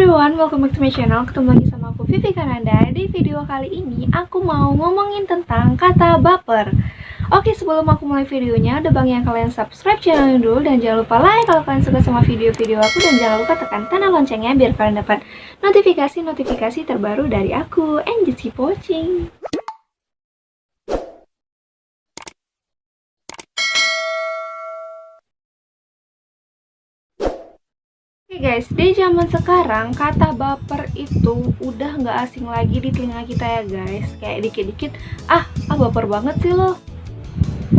everyone, welcome back to my channel. Ketemu lagi sama aku Vivi Kananda. Di video kali ini aku mau ngomongin tentang kata baper. Oke, sebelum aku mulai videonya, ada bang yang kalian subscribe channel ini dulu. Dan jangan lupa like kalau kalian suka sama video-video aku. Dan jangan lupa tekan tanda loncengnya biar kalian dapat notifikasi-notifikasi terbaru dari aku. And just keep watching. Oke guys, di zaman sekarang kata baper itu udah nggak asing lagi di telinga kita ya guys. Kayak dikit-dikit, baper banget sih lo.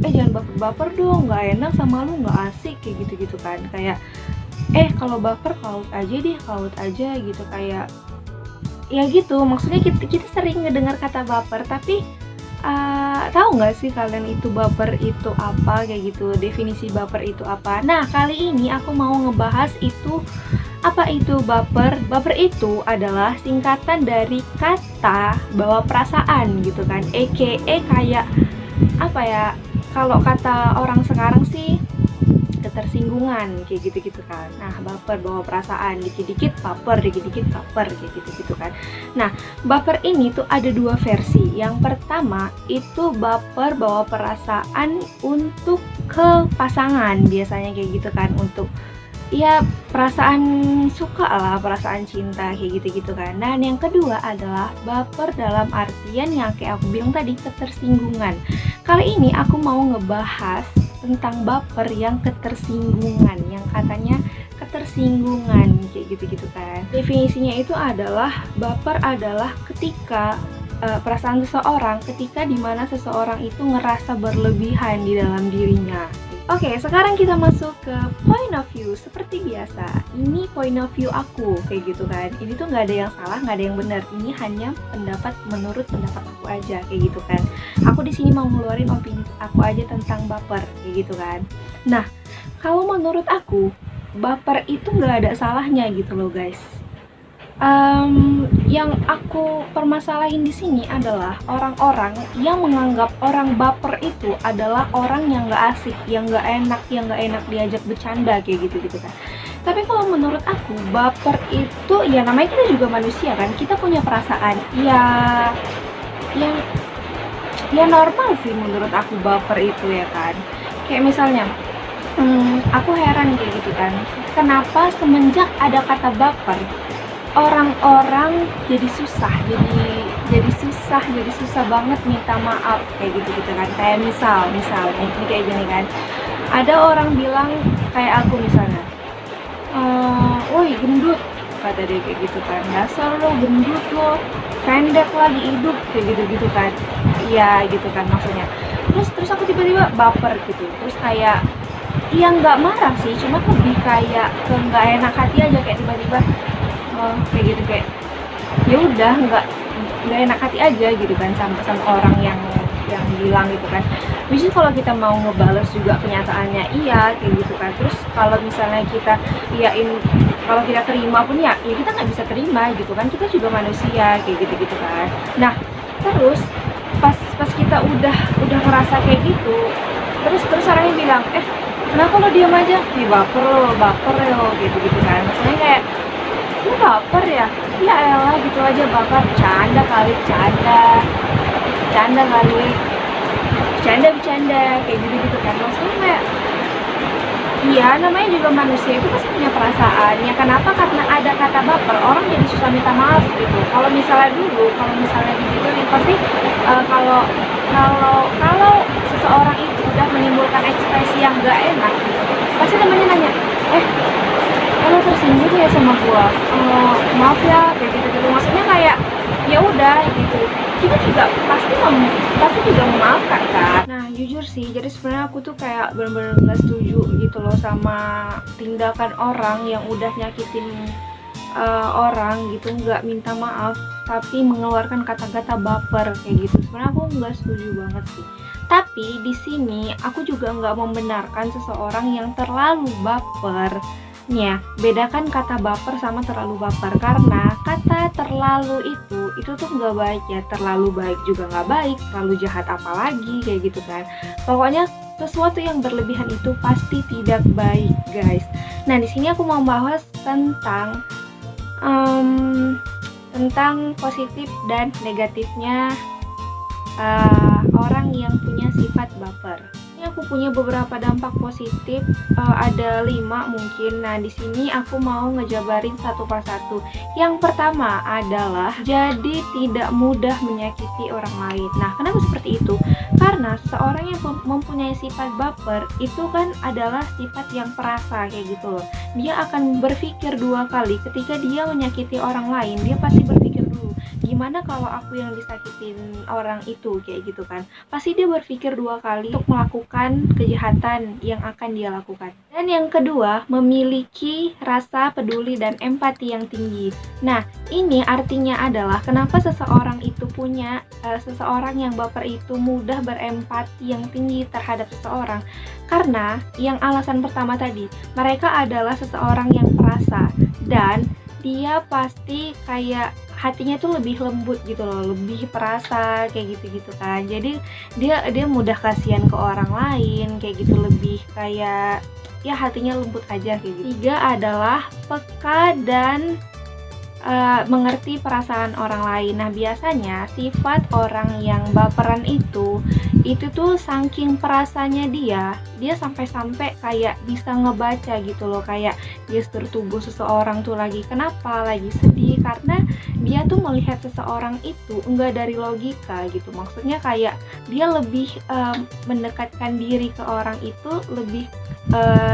Jangan baper-baper dong, nggak enak sama lu, nggak asik, kayak gitu-gitu kan. Kayak, kalau baper kaut aja deh, kaut aja gitu. Kayak, ya gitu, maksudnya kita sering ngedengar kata baper, tapi tahu nggak sih kalian itu baper itu apa, kayak gitu, definisi baper itu apa. Nah, kali ini aku mau ngebahas itu apa itu baper. Baper itu adalah singkatan dari kata bawa perasaan gitu kan, aka kayak apa ya, kalau kata orang sekarang sih ketersinggungan, kayak gitu-gitu kan. Nah, baper bawa perasaan, dikit-dikit baper, dikit-dikit baper, kayak gitu-gitu kan. Nah, baper ini tuh ada dua versi. Yang pertama itu baper bawa perasaan untuk ke pasangan, biasanya kayak gitu kan, untuk ya perasaan suka lah, perasaan cinta, kayak gitu-gitu kan. Dan yang kedua adalah baper dalam artian yang kayak aku bilang tadi, ketersinggungan. Kali ini aku mau ngebahas tentang baper yang ketersinggungan, yang katanya ketersinggungan, kayak gitu-gitu kan. Definisinya itu adalah baper adalah ketika perasaan seseorang ketika dimana seseorang itu ngerasa berlebihan di dalam dirinya. Oke, sekarang kita masuk ke point of view. Seperti biasa, ini point of view aku, kayak gitu kan. Ini tuh nggak ada yang salah, nggak ada yang benar. Ini hanya menurut pendapat aku aja, kayak gitu kan. Aku di sini mau ngeluarin opini aku aja tentang baper, kayak gitu kan. Nah, kalau menurut aku, baper itu nggak ada salahnya gitu loh guys. Yang aku permasalahin di sini adalah orang-orang yang menganggap orang baper itu adalah orang yang nggak asik, yang nggak enak diajak bercanda, kayak gitu-gitu kan. Tapi kalau menurut aku, baper itu ya namanya kita juga manusia kan, kita punya perasaan. Ya normal sih menurut aku baper itu ya kan. Kayak misalnya, aku heran kayak gitu kan, kenapa semenjak ada kata baper orang-orang jadi susah banget minta maaf, kayak gitu kan. Kayak misal ini kayak gini kan, ada orang bilang kayak aku misalnya, woi gendut, kata dia kayak gitu kan, dasar lo gendut lo, pendek lagi hidup, kayak gitu kan. Iya gitu kan maksudnya. Terus aku tiba-tiba baper gitu. Terus kayak nggak marah sih, cuma lebih kayak ke nggak enak hati aja, kayak tiba-tiba kayak gitu, kayak ya udah nggak enak hati aja gitu kan sama orang yang bilang gitu kan. Bisa kalau kita mau ngebales juga kenyataannya iya, kayak gitu kan. Terus kalau misalnya kita kalau kita terima pun ya kita nggak bisa terima gitu kan, kita juga manusia, kayak gitu kan. Nah, terus pas kita udah ngerasa kayak gitu, terus orangnya bilang, kenapa lo diam aja, baper lo, gitu kan. Maksudnya kayak, lu baper ya? Ya elah gitu aja baper, bercanda kali, kayak gitu kan. Maksudnya kayak, iya namanya juga manusia itu pasti punya perasaan. Ya kenapa karena ada kata baper orang jadi susah minta maaf gitu. Kalau misalnya digituin pasti kalau seseorang itu udah menimbulkan ekspresi yang gak enak gitu, pasti namanya nanya, lo tersinggung ya sama gua, maaf ya, kayak gitu. Maksudnya kayak ya udah gitu, kita juga pasti juga memaafkan kan. Nah jujur sih, jadi sebenarnya aku tuh kayak benar-benar nggak setuju gitu loh sama tindakan orang yang udah nyakitin orang gitu, nggak minta maaf tapi mengeluarkan kata-kata baper kayak gitu. Sebenarnya aku nggak setuju banget sih. Tapi di sini aku juga nggak membenarkan seseorang yang terlalu baper. Ya, bedakan kata baper sama terlalu baper, karena kata terlalu itu tuh nggak baik ya. Terlalu baik juga nggak baik, terlalu jahat apalagi, kayak gitu kan. Pokoknya sesuatu yang berlebihan itu pasti tidak baik guys. Nah di sini aku mau bahas tentang Em, tentang positif dan negatifnya orang yang punya sifat baper. Ini aku punya beberapa dampak positif, ada 5 mungkin. Nah, di sini aku mau ngejabarin satu persatu. Yang pertama adalah jadi tidak mudah menyakiti orang lain. Nah, kenapa seperti itu? Karena seseorang yang mempunyai sifat baper itu kan adalah sifat yang perasa kayak gitu loh. Dia akan berpikir 2 kali ketika dia menyakiti orang lain. Dia pasti berpikir dulu, gimana kalau aku yang disakitin orang itu, kayak gitu kan. Pasti dia berpikir 2 kali untuk melakukan kejahatan yang akan dia lakukan. Dan yang kedua, memiliki rasa peduli dan empati yang tinggi. Nah, ini artinya adalah kenapa seseorang itu punya seseorang yang baper itu mudah berempati yang tinggi terhadap seseorang. Karena yang alasan pertama tadi, mereka adalah seseorang yang perasa dan dia pasti kayak hatinya tuh lebih lembut gitu loh, lebih perasa kayak gitu-gitu kan. Jadi dia mudah kasihan ke orang lain kayak gitu, lebih kayak ya hatinya lembut aja kayak gitu. 3 adalah peka dan mengerti perasaan orang lain. Nah, biasanya sifat orang yang baperan itu tuh saking perasanya dia sampai-sampai kayak bisa ngebaca gitu loh, kayak gestur tubuh seseorang tuh lagi kenapa, lagi sedih, karena dia tuh melihat seseorang itu enggak dari logika gitu. Maksudnya kayak dia lebih mendekatkan diri ke orang itu lebih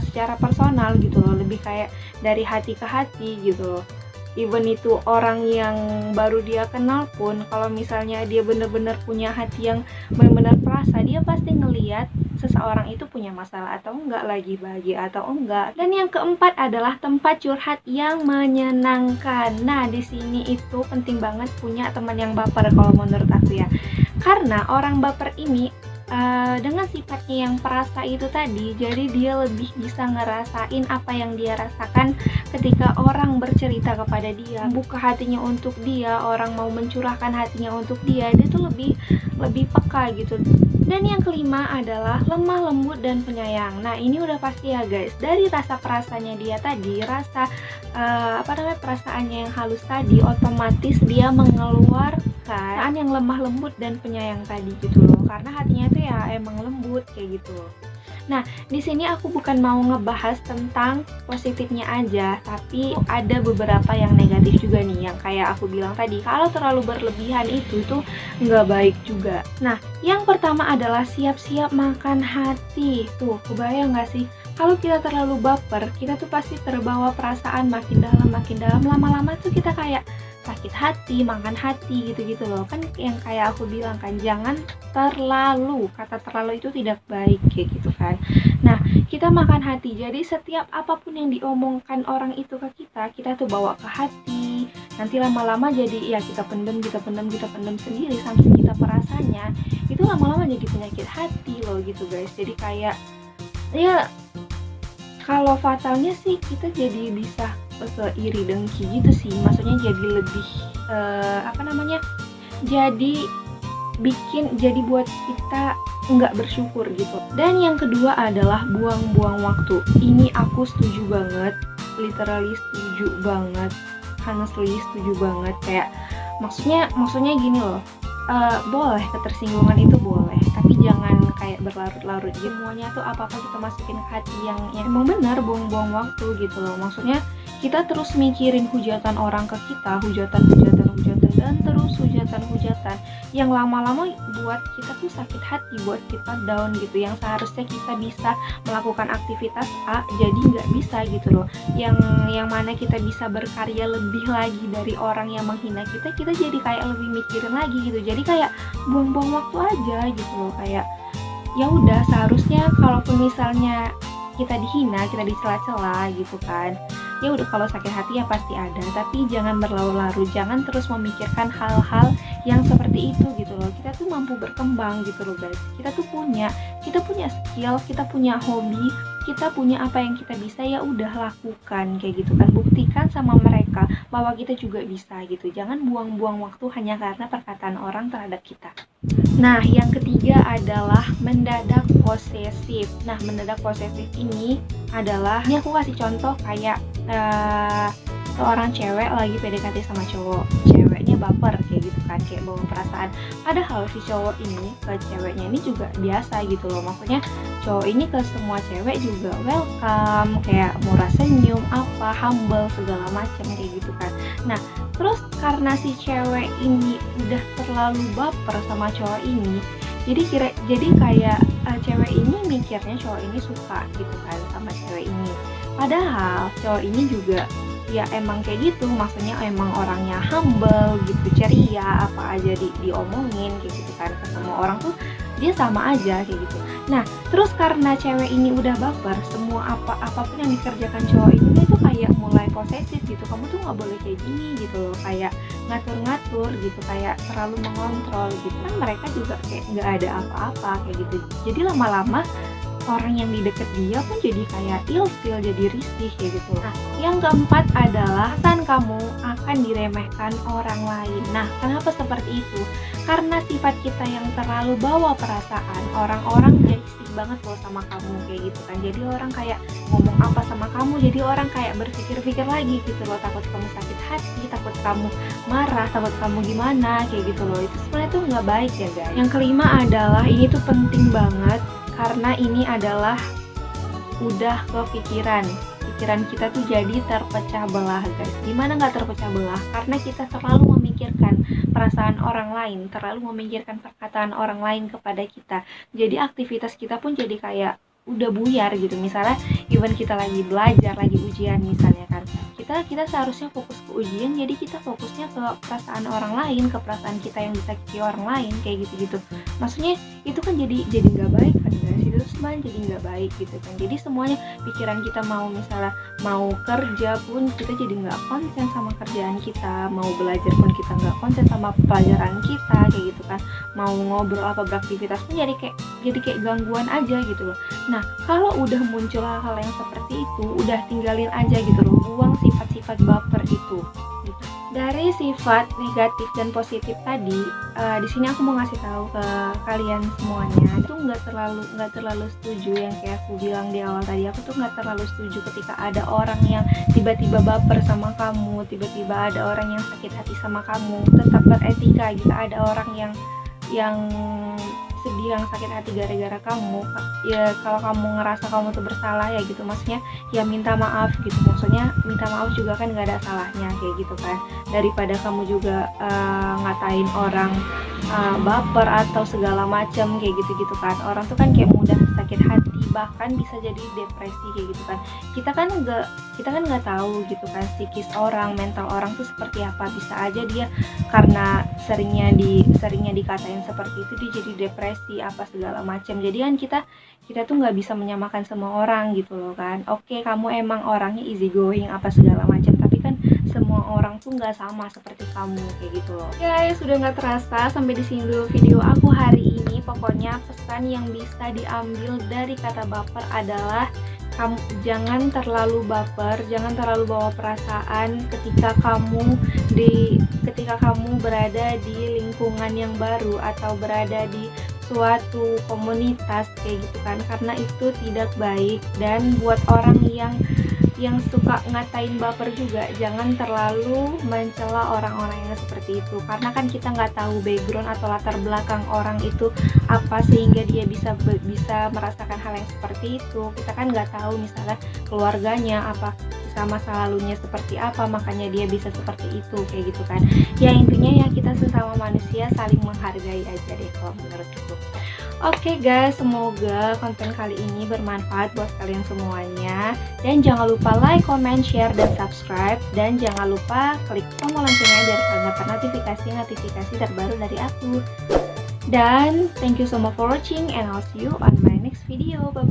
secara personal gitu loh, lebih kayak dari hati ke hati gitu loh. Even itu orang yang baru dia kenal pun, kalau misalnya dia benar-benar punya hati yang benar-benar perasa, dia pasti ngelihat seseorang itu punya masalah atau enggak, lagi bahagia atau enggak. Dan yang keempat adalah tempat curhat yang menyenangkan. Nah, di sini itu penting banget punya teman yang baper kalau menurut aku ya. Karena orang baper ini dengan sifatnya yang perasa itu tadi, jadi dia lebih bisa ngerasain apa yang dia rasakan ketika orang bercerita kepada dia, buka hatinya untuk dia, orang mau mencurahkan hatinya untuk dia tuh lebih peka gitu. Dan yang kelima adalah lemah lembut dan penyayang. Nah, ini udah pasti ya guys, dari rasa perasanya dia tadi, rasa perasaannya yang halus tadi, otomatis dia mengeluarkan yang lemah lembut dan penyayang tadi gitu loh, karena hatinya tuh ya emang lembut kayak gitu loh. Nah, di sini aku bukan mau ngebahas tentang positifnya aja, tapi ada beberapa yang negatif juga nih, yang kayak aku bilang tadi, kalau terlalu berlebihan itu tuh nggak baik juga. Nah, yang pertama adalah siap-siap makan hati. Tuh, kebayang nggak sih? Kalau kita terlalu baper, kita tuh pasti terbawa perasaan makin dalam, lama-lama tuh kita kayak sakit hati, makan hati gitu-gitu loh. Kan yang kayak aku bilang kan, jangan terlalu, kata terlalu itu tidak baik kayak gitu kan. Nah, kita makan hati, jadi setiap apapun yang diomongkan orang itu ke kita tuh bawa ke hati. Nanti lama-lama jadi ya kita pendem sendiri, saking kita perasanya itu lama-lama jadi penyakit hati loh gitu guys. Jadi kayak ya kalau fatalnya sih kita jadi bisa ke iri dengki gitu sih, maksudnya jadi lebih jadi buat kita nggak bersyukur gitu. Dan yang kedua adalah buang-buang waktu. Ini aku setuju banget, literally setuju banget, honestly setuju banget. Kayak maksudnya gini loh, boleh ketersinggungan itu boleh, tapi jangan kayak berlarut-larut gitu. Semuanya tuh apa-apa kita masukin ke hati yang emang benar, buang-buang waktu gitu loh. Maksudnya kita terus mikirin hujatan orang ke kita, hujatan dan terus hujatan yang lama-lama buat kita tuh sakit hati, buat kita down gitu. Yang seharusnya kita bisa melakukan aktivitas A jadi nggak bisa gitu loh, yang mana kita bisa berkarya lebih lagi dari orang yang menghina kita jadi kayak lebih mikirin lagi gitu. Jadi kayak buang-buang waktu aja gitu loh. Kayak ya udah, seharusnya kalaupun misalnya kita dihina, kita dicela-cela gitu kan, ya udah, kalau sakit hati ya pasti ada, tapi jangan berlarut-larut, jangan terus memikirkan hal-hal yang seperti itu gitu loh. Kita tuh mampu berkembang gitu loh guys. Kita punya skill, kita punya hobi, kita punya apa yang kita bisa, ya udah lakukan kayak gitu kan. Buktikan sama mereka bahwa kita juga bisa gitu. Jangan buang-buang waktu hanya karena perkataan orang terhadap kita. Nah, yang ketiga adalah mendadak posesif. Nah, mendadak posesif ini adalah, ini aku kasih contoh kayak seorang cewek lagi PDKT sama cowok, ceweknya baper kayak gitu kan, kayak bawa perasaan, padahal si cowok ini ke ceweknya ini juga biasa gitu loh, maksudnya cowok ini ke semua cewek juga welcome, kayak murah senyum, apa, humble segala macam kayak gitu kan. Nah terus karena si cewek ini udah terlalu baper sama cowok ini, jadi kayak cewek ini mikirnya cowok ini suka gitu kan sama cewek ini, padahal cowok ini juga ya emang kayak gitu, maksudnya emang orangnya humble gitu, ceria, apa aja diomongin kayak gitu kan, ke semua orang tuh dia sama aja kayak gitu. Nah terus karena cewek ini udah baper, semua apapun yang dikerjakan cowok ini tuh kayak mulai posesif gitu, kamu tuh nggak boleh kayak gini gitu loh, kayak ngatur-ngatur gitu, kayak terlalu mengontrol gitu kan, mereka juga kayak nggak ada apa-apa kayak gitu. Jadi lama-lama orang yang di deket dia pun jadi kayak ilfil, jadi risih kayak gitu. Nah yang keempat adalah alasan kamu akan diremehkan orang lain. Nah kenapa seperti itu? Karena sifat kita yang terlalu bawa perasaan, orang-orang jadi risih banget loh sama kamu kayak gitu kan. Jadi orang kayak ngomong apa sama kamu, jadi orang kayak berpikir-pikir lagi gitu loh, takut kamu sakit hati, takut kamu marah, takut kamu gimana kayak gitu loh. Itu sebenarnya tuh nggak baik ya guys. Yang kelima adalah, ini tuh penting banget karena ini adalah udah kepikiran kita tuh jadi terpecah belah guys. Gimana nggak terpecah belah? Karena kita terlalu memikirkan perasaan orang lain, terlalu memikirkan perkataan orang lain kepada kita, jadi aktivitas kita pun jadi kayak udah buyar gitu. Misalnya even kita lagi belajar, lagi ujian misalnya kan, kita seharusnya fokus ke ujian, jadi kita fokusnya ke perasaan orang lain, ke perasaan kita yang disakiti orang lain kayak gitu-gitu. Maksudnya itu kan jadi nggak baik kan guys, itu sebenarnya jadi nggak baik gitu kan. Jadi semuanya pikiran kita misalnya mau kerja pun kita jadi nggak konsen sama kerjaan kita, mau belajar pun kita nggak konsen sama pelajaran kita kayak gitu kan, mau ngobrol apa beraktivitas pun jadi kayak gangguan aja gitu loh. Nah kalau udah muncul hal-hal yang seperti itu, udah tinggalin aja gitu loh, buang sifat-sifat baper itu gitu. Dari sifat negatif dan positif tadi, di sini aku mau ngasih tahu ke kalian semuanya, itu nggak terlalu setuju yang kayak aku bilang di awal tadi. Aku tuh nggak terlalu setuju ketika ada orang yang tiba-tiba baper sama kamu, tiba-tiba ada orang yang sakit hati sama kamu. Tetap beretika gitu. Ada orang yang sedih, yang sakit hati gara-gara kamu, ya kalau kamu ngerasa kamu tuh bersalah ya gitu, maksudnya ya minta maaf gitu, maksudnya minta maaf juga kan gak ada salahnya kayak gitu kan, daripada kamu juga ngatain orang baper atau segala macam kayak gitu kan. Orang tuh kan kayak mudah sakit hati, bahkan bisa jadi depresi kayak gitu kan. Kita kan nggak tahu gitu kan psikis orang, mental orang tuh seperti apa. Bisa aja dia karena seringnya dikatain seperti itu dia jadi depresi apa segala macam. Jadi kan kita tuh nggak bisa menyamakan semua orang gitu loh kan. Oke, kamu emang orangnya easy going apa segala macam, tapi kan semua orang tuh nggak sama seperti kamu kayak gitu loh. Guys, sudah nggak terasa sampai di sini dulu video aku hari ini. Pokoknya pesan yang bisa diambil dari kata baper adalah kamu jangan terlalu baper, jangan terlalu bawa perasaan ketika kamu berada di lingkungan yang baru atau berada di suatu komunitas kayak gitu kan, karena itu tidak baik. Dan buat orang yang suka ngatain baper juga, jangan terlalu mencela orang-orang yang seperti itu, karena kan kita nggak tahu background atau latar belakang orang itu apa sehingga dia bisa merasakan hal yang seperti itu. Kita kan nggak tahu misalnya keluarganya apa, masa lalunya seperti apa, makanya dia bisa seperti itu kayak gitu kan. Ya intinya ya kita sesama manusia saling menghargai aja deh kalau menurutku. Oke guys, semoga konten kali ini bermanfaat buat kalian semuanya. Dan jangan lupa like, comment, share, dan subscribe. Dan jangan lupa klik tombol loncengnya biar kalian dapat notifikasi terbaru dari aku. Dan thank you so much for watching and I'll see you on my next video. Bye bye.